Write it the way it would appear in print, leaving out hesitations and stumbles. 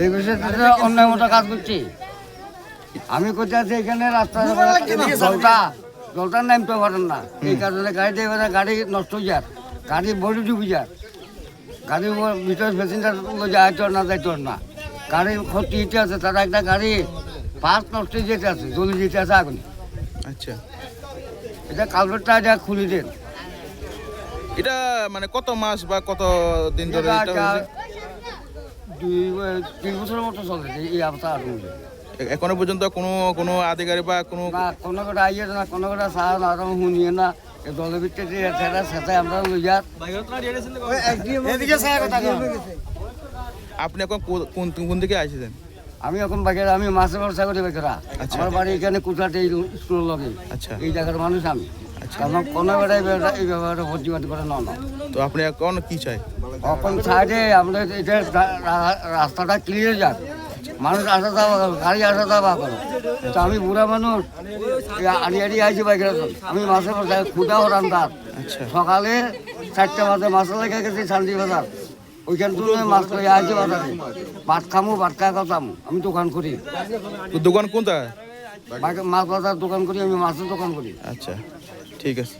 এই বিষয়টা অন্যায় মতো কাজ করছি। আমি কোথায় আছি এখানে রাস্তার জলটার নামতে পারেন না, এই কারণে গাড়ি ড্রাইভারের গাড়ি নষ্ট হয়ে যায়, গাড়ি বডি ডুবে যায়, গাড়ির ভিতরে প্যাসেঞ্জার যাইতে না যাইতে না, গাড়ির ক্ষতি যেতে আছে, তারা একটা গাড়ি পাঁচ নষ্ট যেতে আছে, জ্বলে যেতে আছে আগুনে। আচ্ছা, এটা কালভারটা যা খুলে দেন। এটা মানে কত মাস বা কত দিন ধরে এটা হয়েছে? 2-3 বছরের মতো চলে এই অবস্থা আগুন। এখনো পর্যন্ত কোনো আধিকারিক বা কোনো না কোনো কটা আইয়ে না, কোনো কটা সারা না শুনিয়ে না, দলের ভিত্তিতে সেটাই আমরা লই যার। আপনি এখন কোন দিকে আসছেন? আমি এখন বাগেরা, আমি মাছের ব্যবসা করি বাগেরা। আচ্ছা। আমার বাড়ি এখানে কুটাতে স্কুলের লগে। আচ্ছা, এই জায়গার মানুষ আমি। আচ্ছা। কারণ কোনো কটা এই ব্যাপারে প্রতিবাদ করে না। তো আপনি এখন কি চাই? এখন সাইডে আমাদের এটা রাস্তাটা ক্লিয়ার যাক, মানুষ আসা যাওয়া করো, গাড়ি আসা যাওয়া করো। তো আমি বুড়া মানুষ, আড়ি আইছি বাগেরা, আমি মাছের ব্যবসা খুদাও রান্দার। আচ্ছা, সকালে 4টা বাজে মাছ লেগে গেছি শান্তি বাজার, ওইখান থেকে মাছ লই আসি বাজারে, ভাত খামু, ভাত খাওয়া খামু। আমি দোকান করি। তো দোকান কোনটা? মাছ বাজার দোকান করি, আমি মাছের দোকান করি। আচ্ছা, ঠিক আছে।